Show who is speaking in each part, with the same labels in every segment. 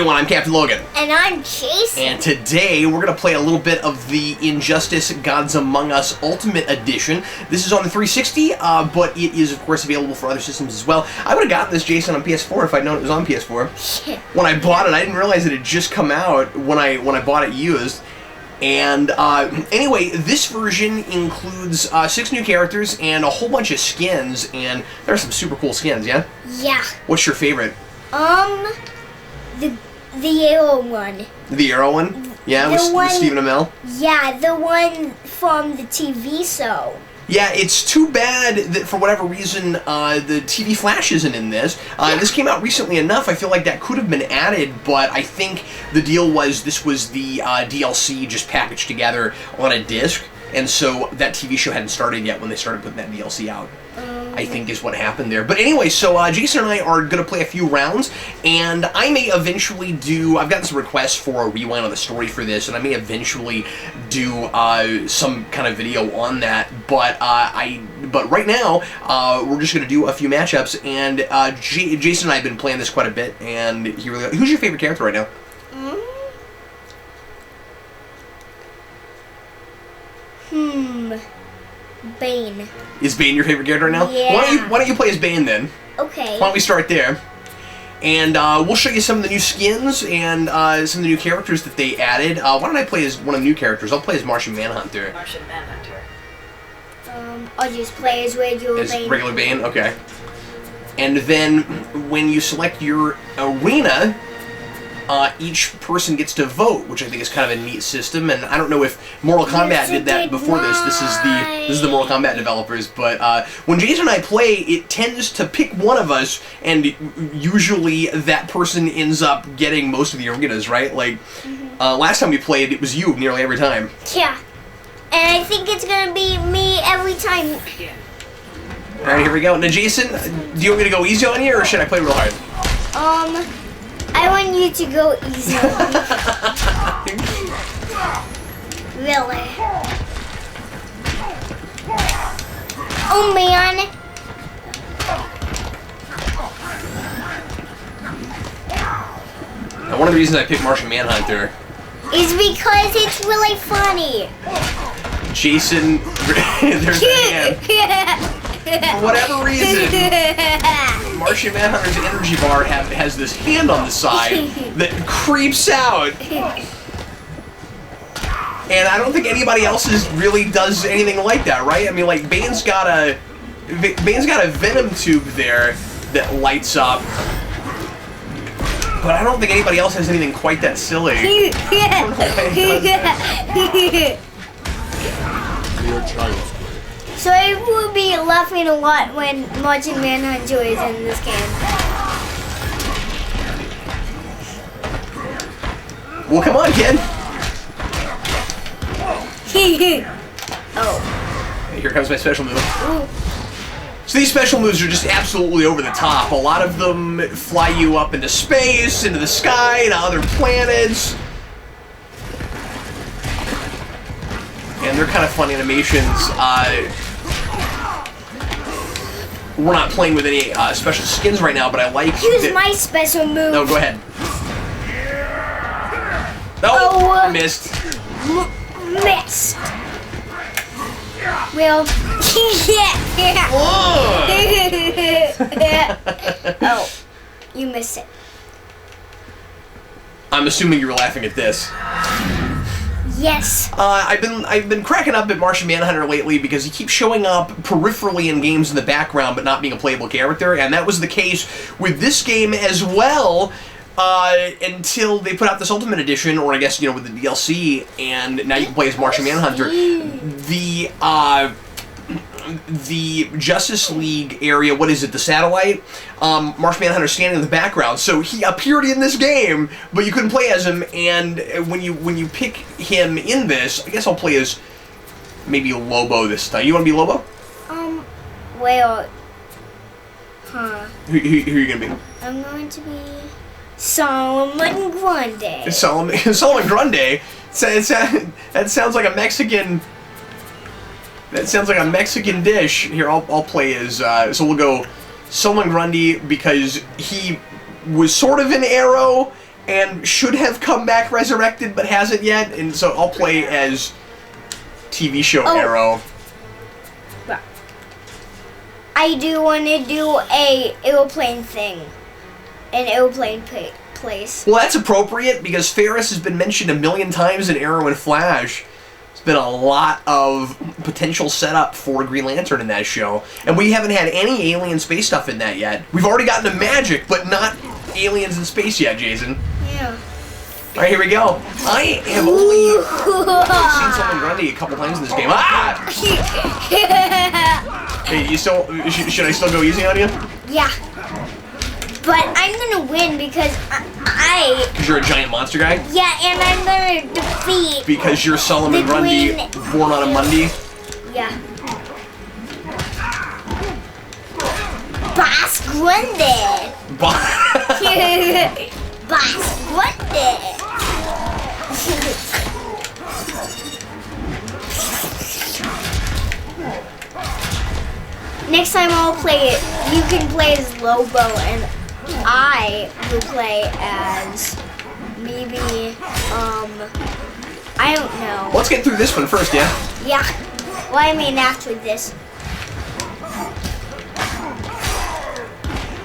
Speaker 1: everyone, I'm Captain Logan.
Speaker 2: And I'm Jayson.
Speaker 1: And today we're going to play a little bit of the Injustice Gods Among Us Ultimate Edition. This is on the 360, but it is of course available for other systems as well. I would have gotten this, Jayson, on PS4 if I'd known it was on PS4. When I bought it, I didn't realize it had just come out when I bought it used. And anyway, this version includes 6 new characters and a whole bunch of skins, and there are some super cool skins, yeah?
Speaker 2: Yeah.
Speaker 1: What's your favorite?
Speaker 2: The Arrow one.
Speaker 1: The Arrow one? Yeah, with Stephen Amell?
Speaker 2: Yeah, the one from the TV show.
Speaker 1: Yeah, it's too bad that for whatever reason the TV Flash isn't in this. This came out recently enough, I feel like that could have been added, but I think the deal was this was the DLC just packaged together on a disc, and so that TV show hadn't started yet when they started putting that DLC out. I think is what happened there. But anyway, so Jayson and I are going to play a few rounds, and I may eventually do... I've gotten some requests for a rewind of the story for this, and I may eventually do some kind of video on that, but but right now, we're just going to do a few matchups, and Jayson and I have been playing this quite a bit, and he really... Who's your favorite character right now?
Speaker 2: Bane.
Speaker 1: Is Bane your favorite character right now?
Speaker 2: Yeah.
Speaker 1: Why don't you play as Bane then?
Speaker 2: Okay.
Speaker 1: Why don't we start there? And we'll show you some of the new skins and some of the new characters that they added. Why don't I play as one of the new characters? I'll play as Martian Manhunter.
Speaker 3: Martian Manhunter.
Speaker 2: I'll just play as regular Bane.
Speaker 1: Regular Bane? Okay. And then when you select your arena, each person gets to vote, which I think is kind of a neat system. And I don't know if Mortal Kombat did that before this. This is the Mortal Kombat developers. But when Jayson and I play, it tends to pick one of us, and usually that person ends up getting most of the arenas, right? Like last time we played, it was you nearly every time.
Speaker 2: Yeah, and I think it's gonna be me every time.
Speaker 1: All right, here we go. Now, Jayson, do you want me to go easy on you, or should I play real hard?
Speaker 2: I want you to go easy. Really? Oh man!
Speaker 1: Now, one of the reasons I picked Martian Manhunter
Speaker 2: is because it's really funny.
Speaker 1: Jayson, there's that hand. For whatever reason, Martian Manhunter's energy bar has this hand on the side that creeps out. And I don't think anybody else's really does anything like that, right? I mean, like, Bane's got a venom tube there that lights up. But I don't think anybody else has anything quite that silly.
Speaker 2: So I will be laughing a lot when Martian Manhunter is in this game.
Speaker 1: Well, come on, kid.
Speaker 2: Oh.
Speaker 1: Here comes my special move.
Speaker 2: Ooh.
Speaker 1: So these special moves are just absolutely over the top. A lot of them fly you up into space, into the sky, to other planets. And they're kind of fun animations. We're not playing with any special skins right now, but I like...
Speaker 2: Here's my special move.
Speaker 1: No, go ahead.
Speaker 2: Oh,
Speaker 1: missed.
Speaker 2: Missed. Well, oh, you missed it.
Speaker 1: I'm assuming you were laughing at this.
Speaker 2: Yes.
Speaker 1: I've been cracking up at Martian Manhunter lately because he keeps showing up peripherally in games in the background but not being a playable character, and that was the case with this game as well until they put out this Ultimate Edition, or I guess, you know, with the DLC, and now you can play as Martian Manhunter. The Justice League area, what is it, the satellite? Martian Manhunter standing in the background. So he appeared in this game, but you couldn't play as him, and when you pick him in this, I guess I'll play as maybe Lobo this time. You want to be Lobo?
Speaker 2: Well,
Speaker 1: Who are you going to be?
Speaker 2: I'm going to be Solomon Grundy.
Speaker 1: Solomon Grundy? That sounds like a Mexican... That sounds like a Mexican dish. Here, I'll play as... so we'll go Solomon Grundy because he was sort of an Arrow, and should have come back resurrected but hasn't yet, and so I'll play as TV show Arrow.
Speaker 2: I do want to do a airplane thing. An airplane place.
Speaker 1: Well, that's appropriate because Ferris has been mentioned a million times in Arrow and Flash. There's been a lot of potential setup for Green Lantern in that show. And we haven't had any alien space stuff in that yet. We've already gotten to magic, but not aliens in space yet, Jason.
Speaker 2: Yeah.
Speaker 1: Alright, here we go. I have only seen someone Grundy a couple times in this game. Ah! Hey, you still... Should I still go easy on you?
Speaker 2: Yeah. But I'm gonna win because
Speaker 1: Because you're a giant monster guy?
Speaker 2: Yeah, and I'm gonna defeat...
Speaker 1: Because you're Solomon Grundy, born on a Monday?
Speaker 2: Yeah. Boss Grundy! Boss Grundy! Next time I'll play it, you can play as Lobo and I will play as maybe, I don't know.
Speaker 1: Let's get through this one first, yeah?
Speaker 2: Yeah. Well, I mean after this.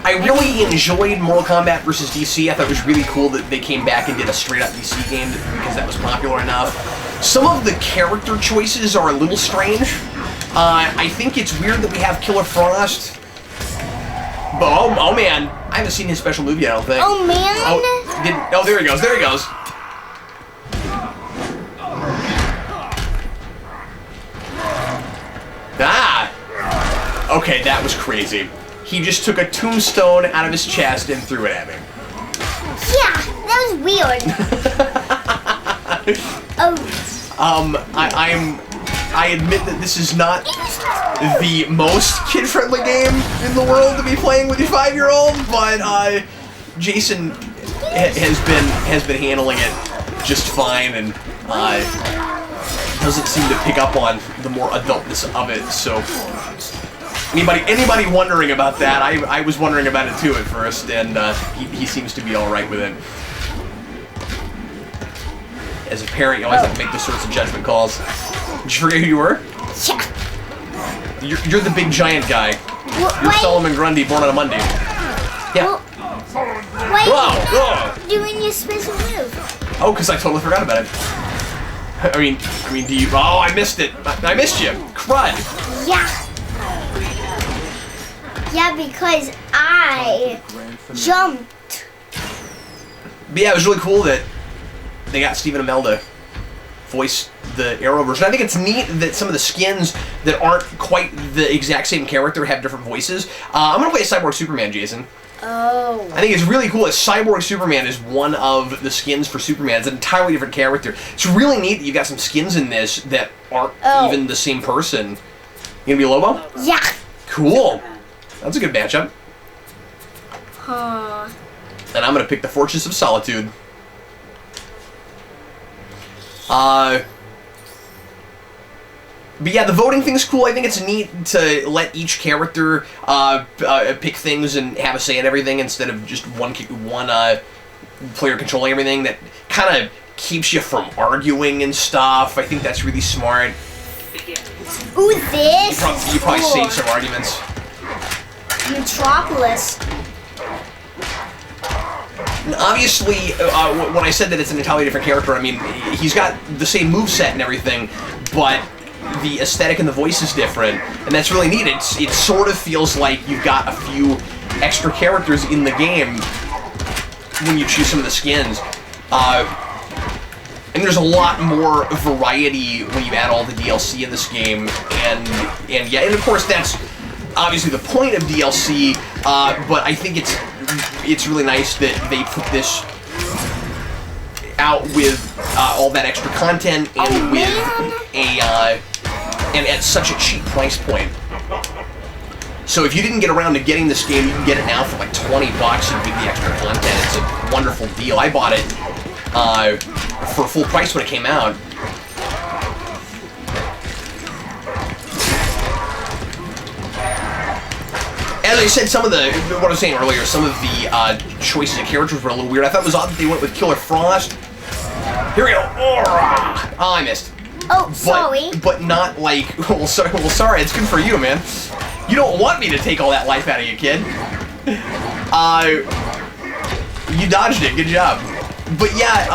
Speaker 1: I really enjoyed Mortal Kombat vs. DC. I thought it was really cool that they came back and did a straight-up DC game because that was popular enough. Some of the character choices are a little strange. I think it's weird that we have Killer Frost. But, oh man, I haven't seen his special movie, I don't think.
Speaker 2: Oh man!
Speaker 1: Oh, there he goes, there he goes. Ah! Okay, that was crazy. He just took a tombstone out of his chest and threw it at me.
Speaker 2: Yeah, that was weird. Oh.
Speaker 1: I admit that this is not the most kid-friendly game in the world to be playing with your 5-year-old, but Jason has been handling it just fine and doesn't seem to pick up on the more adultness of it. So anybody wondering about that? I was wondering about it too at first, and he seems to be all right with it. As a parent, you always have to make those sorts of judgment calls. Did you forget who you were?
Speaker 2: Yeah.
Speaker 1: You're the big giant guy. You're Solomon Grundy, born on a Monday. Yeah.
Speaker 2: Why are you not doing your special move?
Speaker 1: Oh, because I totally forgot about it. I mean, do you? Oh, I missed it. I missed you. Crud.
Speaker 2: Yeah. Yeah, because I jumped.
Speaker 1: But yeah, it was really cool that they got Stephen Amell to voice the Arrow version. I think it's neat that some of the skins that aren't quite the exact same character have different voices. I'm going to play a Cyborg Superman, Jason.
Speaker 2: Oh.
Speaker 1: I think it's really cool that Cyborg Superman is one of the skins for Superman. It's an entirely different character. It's really neat that you've got some skins in this that aren't even the same person. You gonna be Lobo?
Speaker 2: Yeah.
Speaker 1: Cool. That's a good matchup.
Speaker 2: Huh.
Speaker 1: And I'm gonna pick the Fortress of Solitude. But yeah, the voting thing's cool. I think it's neat to let each character pick things and have a say in everything instead of just one player controlling everything. That kind of keeps you from arguing and stuff. I think that's really smart.
Speaker 2: Ooh, this.
Speaker 1: You probably save some arguments.
Speaker 2: Metropolis.
Speaker 1: And obviously, when I said that it's an entirely different character, I mean, he's got the same moveset and everything, but the aesthetic and the voice is different, and that's really neat. It sort of feels like you've got a few extra characters in the game when you choose some of the skins. And there's a lot more variety when you add all the DLC in this game, and yeah, and of course that's obviously the point of DLC, but I think it's really nice that they put this out with all that extra content and and at such a cheap price point. So if you didn't get around to getting this game, you can get it now for like $20 and get the extra content. It's a wonderful deal. I bought it for full price when it came out. I said, some of the, what I was saying earlier, some of the choices of characters were a little weird. I thought it was odd that they went with Killer Frost. Here we go. Oh, I missed.
Speaker 2: Oh, sorry.
Speaker 1: But not like, well, sorry, it's good for you, man. You don't want me to take all that life out of you, kid. You dodged it, good job. But yeah,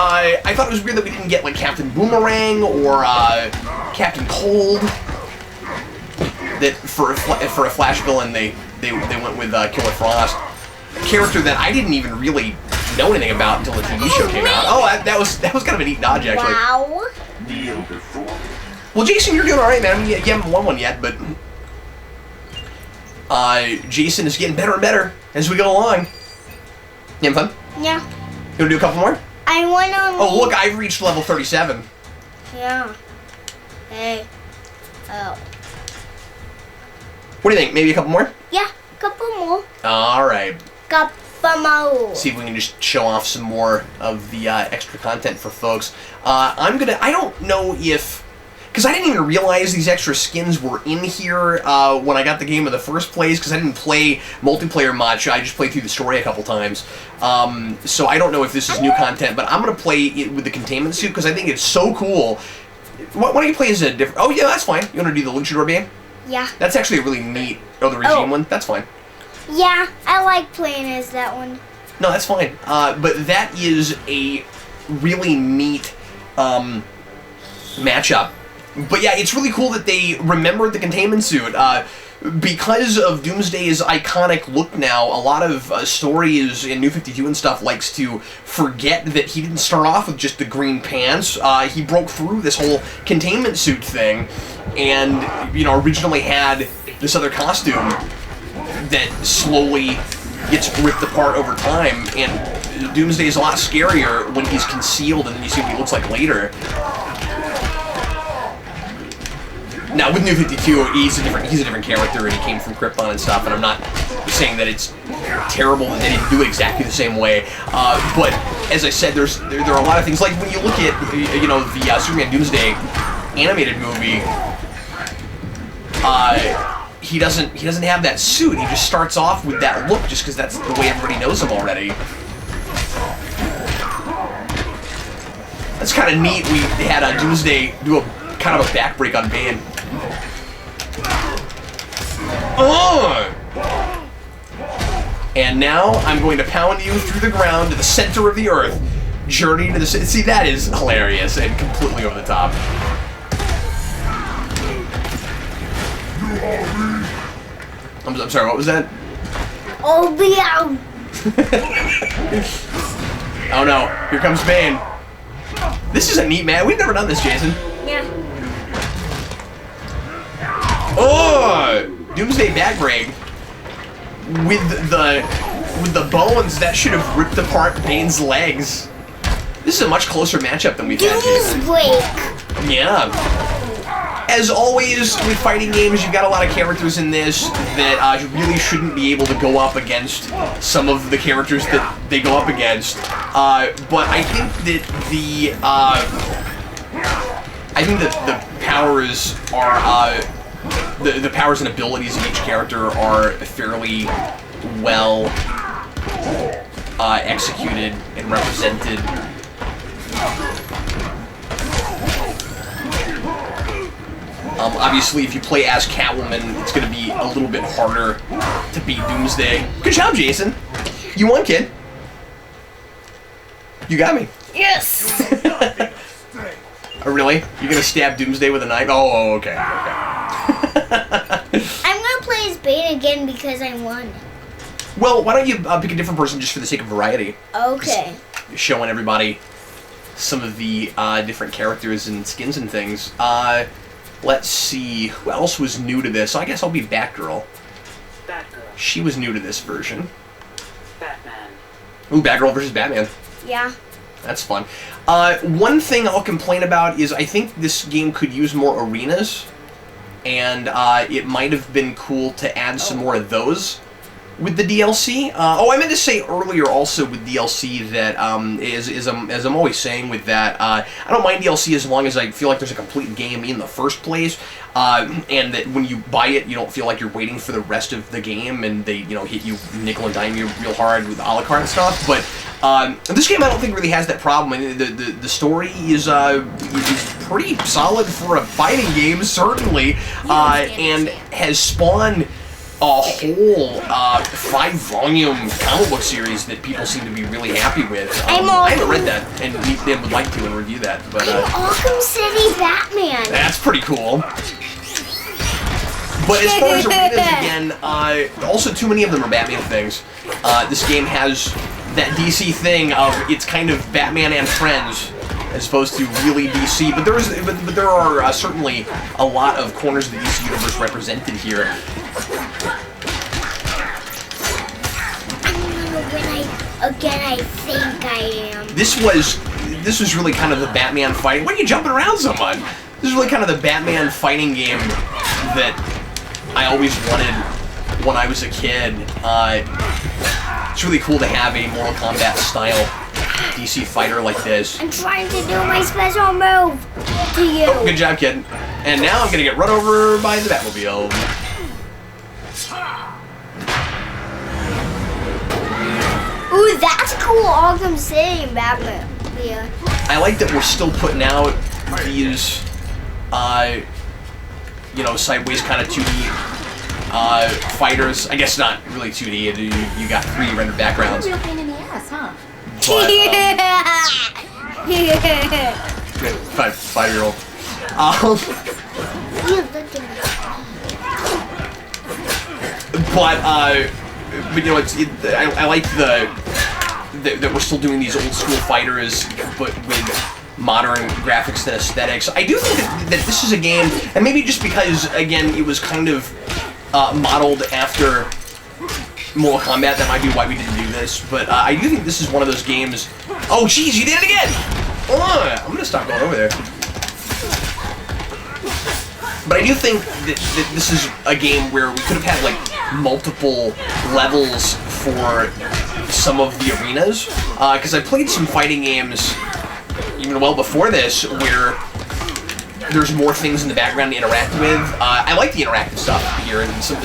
Speaker 1: I thought it was weird that we didn't get like Captain Boomerang or Captain Cold. That for a Flash villain, they went with Killer Frost, a character that I didn't even really know anything about until the TV show came out. Oh, that was kind of a neat dodge, actually.
Speaker 2: Wow.
Speaker 1: Well, Jason, you're doing all right, man. I mean, you haven't won one yet, but Jason is getting better and better as we go along. You having fun?
Speaker 2: Yeah.
Speaker 1: You wanna do a couple more?
Speaker 2: I want to.
Speaker 1: Oh, look, I've reached level 37.
Speaker 2: Yeah. Hey. Oh.
Speaker 1: What do you think? Maybe a couple more?
Speaker 2: Yeah, couple more.
Speaker 1: All right.
Speaker 2: Couple more.
Speaker 1: See if we can just show off some more of the extra content for folks. I don't know if, because I didn't even realize these extra skins were in here when I got the game in the first place, because I didn't play multiplayer much. I just played through the story a couple times. So I don't know if this is new content, but I'm going to play it with the containment suit, because I think it's so cool. Why don't you play as a different... Oh, yeah, that's fine. You want to do the Luchador game?
Speaker 2: Yeah.
Speaker 1: That's actually a really neat... Oh, the regime one? That's fine.
Speaker 2: Yeah, I like playing as that one.
Speaker 1: No, that's fine. But that is a really neat matchup. But yeah, it's really cool that they remembered the containment suit. Because of Doomsday's iconic look now, a lot of stories in New 52 and stuff likes to forget that he didn't start off with just the green pants. He broke through this whole containment suit thing and, you know, originally had this other costume that slowly gets ripped apart over time, and Doomsday is a lot scarier when he's concealed and then you see what he looks like later. Now, with New 52, he's a different character, and he came from Krypton and stuff, and I'm not saying that it's terrible that they didn't do it exactly the same way, but as I said, there are a lot of things, like when you look at, you know, the Superman Doomsday animated movie, he doesn't have that suit. He just starts off with that look just because that's the way everybody knows him already. That's kind of neat. We had Doomsday do a kind of a backbreak on Bane. And now I'm going to pound you through the ground to the center of the earth. Journey to the... See, that is hilarious and completely over the top. I'm sorry, what was that?
Speaker 2: Oh, yeah.
Speaker 1: Oh no, here comes Bane. This is a neat man. We've never done this, Jason.
Speaker 2: Yeah.
Speaker 1: Oh! Doomsday backbreak. With the bones that should have ripped apart Bane's legs. This is a much closer matchup than we've had, Jason.
Speaker 2: Doomsday.
Speaker 1: Yeah. As always, with fighting games, you've got a lot of characters in this that you really shouldn't be able to go up against some of the characters that they go up against. But I think that the powers are the powers and abilities of each character are fairly well executed and represented. Obviously, if you play as Catwoman, it's going to be a little bit harder to beat Doomsday. Good job, Jason. You won, kid. You got me.
Speaker 2: Yes.
Speaker 1: Oh, really? You're going to stab Doomsday with a knife? Oh, okay.
Speaker 2: I'm going to play as Bane again because I won.
Speaker 1: Well, why don't you pick a different person just for the sake of variety?
Speaker 2: Okay.
Speaker 1: Just showing everybody some of the different characters and skins and things. Let's see, who else was new to this? I guess I'll be Batgirl.
Speaker 3: Batgirl.
Speaker 1: She was new to this version.
Speaker 3: Batman.
Speaker 1: Ooh, Batgirl versus Batman.
Speaker 2: Yeah.
Speaker 1: That's fun. One thing I'll complain about is I think this game could use more arenas, and it might have been cool to add some more of those. with the DLC. Oh, I meant to say earlier also with DLC that, as I'm always saying with that, I don't mind DLC as long as I feel like there's a complete game in the first place, and that when you buy it, you don't feel like you're waiting for the rest of the game, and they, hit you nickel and dime you real hard with a la carte stuff. But this game, I don't think really has that problem. I mean, the story is pretty solid for a fighting game, certainly, and has spawned a whole 5-volume comic book series that people seem to be really happy with. I haven't read that, and would like to and review that. But
Speaker 2: I'm Arkham City Batman.
Speaker 1: That's pretty cool. But as far as arenas, again, also too many of them are Batman things. This game has that DC thing of it's kind of Batman and friends, as opposed to really DC. But there are certainly a lot of corners of the DC universe represented here.
Speaker 2: Again, I think I am.
Speaker 1: This was really kind of the Batman fighting. Why are you jumping around so much? This is really kind of the Batman fighting game that I always wanted when I was a kid. It's really cool to have a Mortal Kombat style DC fighter like this.
Speaker 2: I'm trying to do my special move to you.
Speaker 1: Oh, good job, kid. And now I'm gonna get run over by the Batmobile.
Speaker 2: Ooh, that's cool, Arkham City Batman. Yeah.
Speaker 1: I like that we're still putting out these, sideways kind of 2D fighters. I guess not really 2D. You got 3D rendered backgrounds.
Speaker 4: Real pain in the ass, huh?
Speaker 1: But, five-year-old. But I like that we're still doing these old school fighters, but with modern graphics and aesthetics. I do think that this is a game, and maybe just because, again, it was kind of modeled after Mortal Kombat, that might be why we didn't do this, but I do think this is one of those games. Oh, jeez, you did it again! I'm gonna stop going over there. But I do think that this is a game where we could have had, like, multiple levels for some of the arenas, because I played some fighting games even well before this where there's more things in the background to interact with. I like the interactive stuff here, and some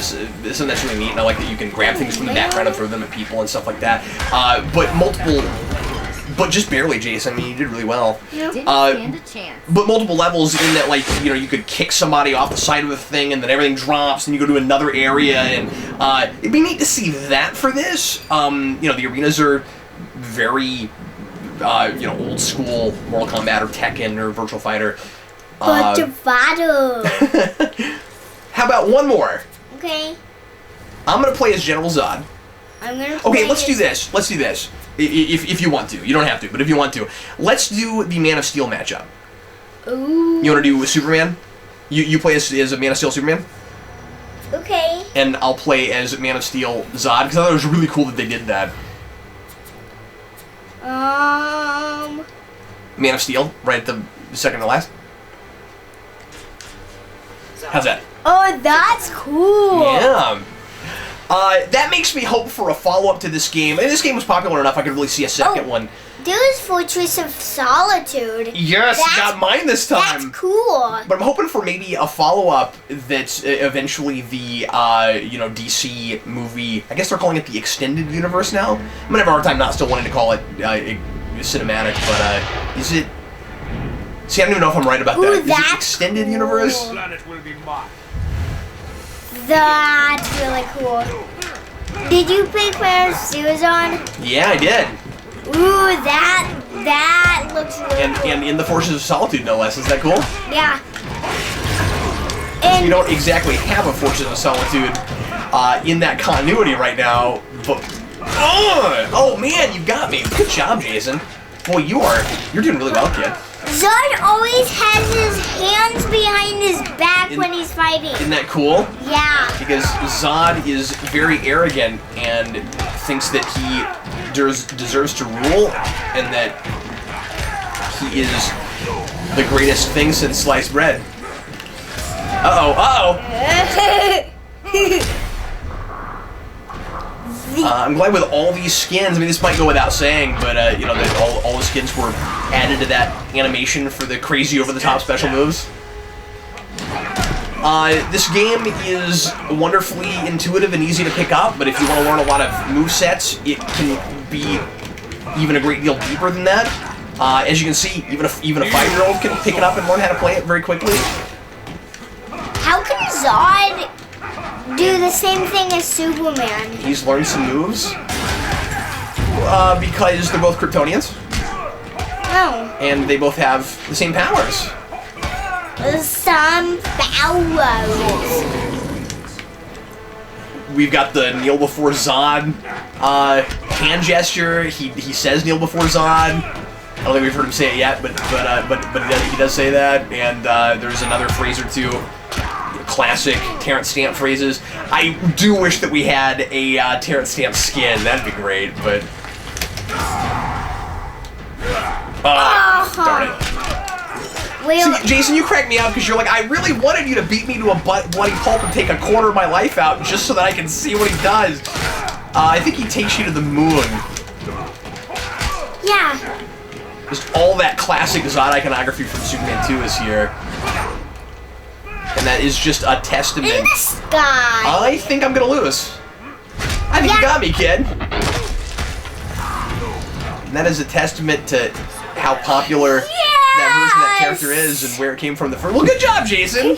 Speaker 1: that's really neat, and I like that you can grab things from the background and throw them at people and stuff like that. But just barely, Jason. I mean, you did really well.
Speaker 4: Didn't stand a chance.
Speaker 1: But multiple levels in that, like, you could kick somebody off the side of the thing, and then everything drops, and you go to another area, and it'd be neat to see that for this. The arenas are very, old school Mortal Kombat or Tekken or Virtual Fighter.
Speaker 2: But to battle.
Speaker 1: How about one more?
Speaker 2: Okay.
Speaker 1: I'm gonna play as General Zod.
Speaker 2: I'm gonna play
Speaker 1: Okay, let's do this. Let's do this. If you want to. You don't have to, but if you want to. Let's do the Man of Steel matchup.
Speaker 2: Ooh.
Speaker 1: You want to do with Superman? You play as a Man of Steel Superman?
Speaker 2: Okay.
Speaker 1: And I'll play as Man of Steel Zod, because I thought it was really cool that they did that. Man of Steel, right at the second to last. How's that?
Speaker 2: Oh, that's cool.
Speaker 1: Yeah. That makes me hope for a follow-up to this game. And this game was popular enough I could really see a second one.
Speaker 2: There's Fortress of Solitude.
Speaker 1: Yes, got mine this time.
Speaker 2: That's cool.
Speaker 1: But I'm hoping for maybe a follow-up that's eventually the, DC movie. I guess they're calling it the Extended Universe now. I'm gonna have a hard time not still wanting to call it cinematic, but is it... See, I don't even know if I'm right about that. Is it Extended Universe?
Speaker 5: Planet will be mine.
Speaker 2: That's really cool. Did you pick where Sue's on?
Speaker 1: Yeah, I did.
Speaker 2: Ooh, that looks really cool.
Speaker 1: And in the Forces of Solitude, no less. Is that cool?
Speaker 2: Yeah. And
Speaker 1: we don't exactly have a Forces of Solitude in that continuity right now, but... Oh, man, you got me. Good job, Jason. Boy, you're doing really well, kid.
Speaker 2: Zod always has his hands behind his back when he's fighting.
Speaker 1: Isn't that cool?
Speaker 2: Yeah.
Speaker 1: Because Zod is very arrogant and thinks that he deserves to rule, and that he is the greatest thing since sliced bread. I'm glad with all these skins, I mean, this might go without saying, but, you know, that all the skins were added to that animation for the crazy over-the-top special moves. This game is wonderfully intuitive and easy to pick up, but if you want to learn a lot of movesets, it can be even a great deal deeper than that. As you can see, even a 5-year-old can pick it up and learn how to play it very quickly.
Speaker 2: How can Zod do the same thing as Superman?
Speaker 1: He's learned some moves. Because they're both Kryptonians.
Speaker 2: No.
Speaker 1: And they both have the same powers.
Speaker 2: Some powers.
Speaker 1: We've got the kneel before Zod hand gesture. He says kneel before Zod. I don't think we've heard him say it yet, but he does say that. And there's another phrase or two, classic Terrence Stamp phrases. I do wish that we had a Terrence Stamp skin. That'd be great, but darn it.
Speaker 2: Well,
Speaker 1: See, Jason, you cracked me up because you're like, I really wanted you to beat me to a bloody pulp and take a quarter of my life out just so that I can see what he does. I think he takes you to the moon.
Speaker 2: yeah.
Speaker 1: Just all that classic Zod iconography from Superman 2 is here. And that is just a testament.
Speaker 2: In the sky.
Speaker 1: I think I'm gonna lose. I think you got me, kid. And that is a testament to how popular that version of that character is and where it came from the first. Well, good job, Jason.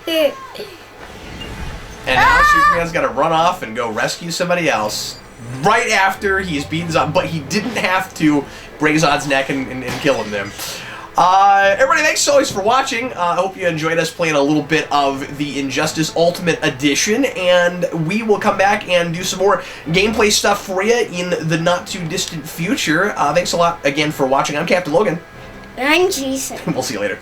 Speaker 1: And now Superman's got to run off and go rescue somebody else right after he's beaten Zod, but he didn't have to break Zod's neck and kill him then. Everybody, thanks always for watching. I hope you enjoyed us playing a little bit of the Injustice Ultimate Edition, and we will come back and do some more gameplay stuff for you in the not-too-distant future. Thanks a lot again for watching. I'm Captain Logan.
Speaker 2: And I'm Jason.
Speaker 1: We'll see you later.